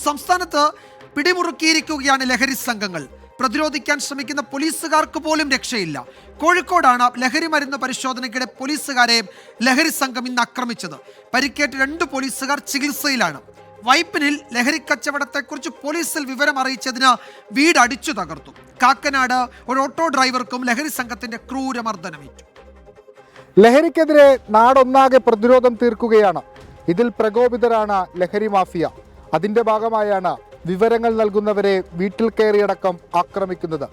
സംസ്ഥാനത്ത് പിടിമുറുക്കിയിരിക്കുകയാണ് ലഹരി സംഘങ്ങൾ. പ്രതിരോധിക്കാൻ ശ്രമിക്കുന്ന പോലീസുകാർക്ക് പോലും രക്ഷയില്ല. കോഴിക്കോടാണ് ലഹരി മരുന്ന് പരിശോധനയ്ക്കിടെ പോലീസുകാരെ ലഹരി സംഘം ഇന്ന് ആക്രമിച്ചത്. പരിക്കേറ്റ് 2 പോലീസുകാർ ചികിത്സയിലാണ്. വൈപ്പിനിൽ ലഹരി കച്ചവടത്തെക്കുറിച്ച് പോലീസിൽ വിവരം അറിയിച്ചതിന് വീട് അടിച്ചു തകർത്തു. കാക്കനാട് ഒരു ഓട്ടോ ഡ്രൈവർക്കും ലഹരി സംഘത്തിന്റെ ക്രൂരമർദ്ദനമേറ്റു. ലഹരിക്കെതിരെ നാടൊന്നാകെ പ്രതിരോധം തീർക്കുകയാണ്. ഇതിൽ പ്രകോപിതരാണ് ലഹരി മാഫിയ. അതിന്റെ ഭാഗമായാണ് വിവരങ്ങൾ നൽകുന്നവരെ വീട്ടിൽ കയറിയടക്കം ആക്രമിക്കുന്നത്.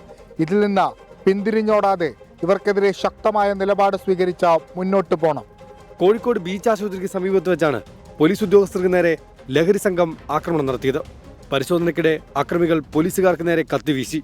ഇതിൽ നിന്ന് പിന്തിരിഞ്ഞോടാതെ ഇവർക്കെതിരെ ശക്തമായ നിലപാട് സ്വീകരിച്ച മുന്നോട്ട് പോകണം. കോഴിക്കോട് ബീച്ച് ആശുപത്രിക്ക് സമീപത്ത് വെച്ചാണ് പോലീസ് ഉദ്യോഗസ്ഥർക്ക് നേരെ ലഹരി സംഘം ആക്രമണം നടത്തിയത്. പരിശോധനയ്ക്കിടെ അക്രമികൾ പോലീസുകാർക്ക് നേരെ കത്തിവീശി.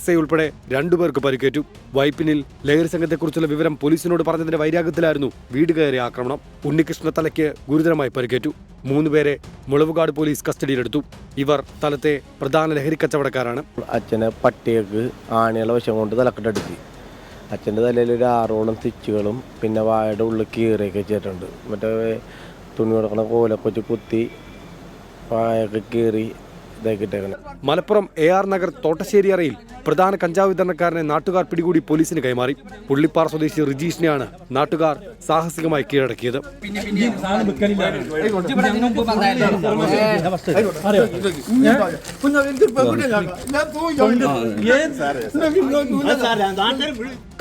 SI ഉൾപ്പെടെ 2 പേർക്ക് പരിക്കേറ്റു. വൈപ്പിനിൽ ലഹരി സംഘത്തെക്കുറിച്ചുള്ള വിവരം പോലീസിനോട് പറഞ്ഞതിന്റെ വൈരാഗ്യത്തിലായിരുന്നു വീട് കയറിയ ആക്രമണം. ഉണ്ണികൃഷ്ണ തലയ്ക്ക് ഗുരുതരമായി പരിക്കേറ്റു. 3 പേരെ മുളവുകാട് പോലീസ് കസ്റ്റഡിയിലെടുത്തു. ഇവർ സ്ഥലത്തെ പ്രധാന ലഹരി കച്ചവടക്കാരാണ്. അച്ഛനെ പട്ടികക്ക് ആണികളെ വശം കൊണ്ട് തലക്കെട്ടടുത്തി. അച്ഛൻ്റെ തലയിൽ ഒരു 6ഓളം സ്റ്റിച്ചുകളും പിന്നെ വായുടെ ഉള്ളിൽ കീറിയൊക്കെ ചെയ്തിട്ടുണ്ട്. മറ്റേ തുണി കൊടുക്കണ കോലൊക്കെ വെച്ച് കുത്തി വായൊക്കെ കീറി ഇതാക്കിയിട്ടേക്കണം. മലപ്പുറം AR നഗർ തോട്ടശ്ശേരി അറയിൽ പ്രധാന കഞ്ചാവ് വിതരണക്കാരനെ നാട്ടുകാർ പിടികൂടി പോലീസിന് കൈമാറി. പുള്ളിപ്പാറ സ്വദേശി റിജീഷിനെയാണ് നാട്ടുകാർ സാഹസികമായി കീഴടക്കിയത്.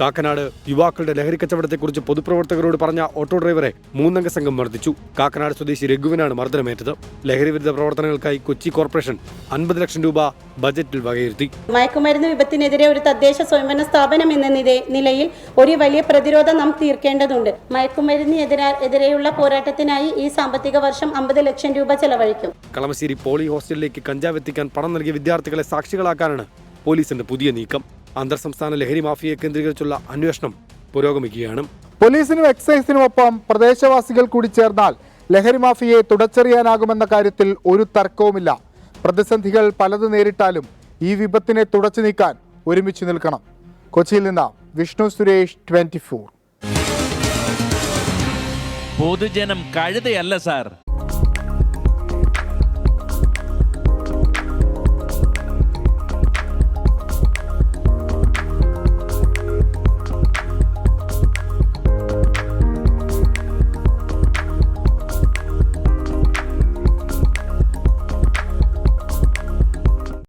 കാക്കനാട് യുവാക്കളുടെ ലഹരി കച്ചവടത്തെക്കുറിച്ച് പൊതുപ്രവർത്തകരോട് പറഞ്ഞ ഓട്ടോ ഡ്രൈവറെ 3 അംഗ സംഘം മർദ്ദിച്ചു. കാക്കനാട് സ്വദേശി രഘുവിനാണ് മർദ്ദനമേറ്റത്. ലഹരി വിരുദ്ധ പ്രവർത്തനങ്ങൾക്കായി കൊച്ചി കോർപ്പറേഷൻ 50 ലക്ഷം രൂപ ബജറ്റിൽ വകയിരുത്തി. മയക്കുമരുന്ന് വിപത്തിനെതിരെ ഒരു തദ്ദേശ സ്വയംഭരണ സ്ഥാപനം എന്ന നിലയിൽ ഒരു വലിയ പ്രതിരോധം നാം തീർക്കേണ്ടതുണ്ട്. മയക്കുമരുന്നിനെതിരെയുള്ള പോരാട്ടത്തിനായി ഈ സാമ്പത്തിക വർഷം 50 ലക്ഷം രൂപ ചെലവഴിക്കും. കളമശ്ശേരി പോളി ഹോസ്റ്റലിലേക്ക് കഞ്ചാവ് എത്തിക്കാൻ പണം നൽകിയ വിദ്യാർത്ഥികളെ സാക്ഷികളാക്കാനാണ് പോലീസിന്റെ പുതിയ നീക്കം. അന്തർ സംസ്ഥാന ലഹരി മാഫിയയെ കേന്ദ്രീകരിച്ചുള്ള അന്വേഷണം പുരോഗമിക്കുകയാണ്. പോലീസിനും എക്സൈസിനുമൊപ്പം പ്രദേശവാസികൾ കൂടി ചേർന്നാൽ ലഹരി മാഫിയയെ തുടച്ചെറിയാനാകുമെന്ന കാര്യത്തിൽ ഒരു തർക്കവുമില്ല. പ്രതിസന്ധികൾ പലത് നേരിട്ടാലും ഈ വിപത്തിനെ തുടച്ചു നീക്കാൻ ഒരുമിച്ച് നിൽക്കണം. കൊച്ചിയിൽ നിന്ന് വിഷ്ണു സുരേഷ്, 24. പൊതുജനം കഴുതയല്ല സാർ.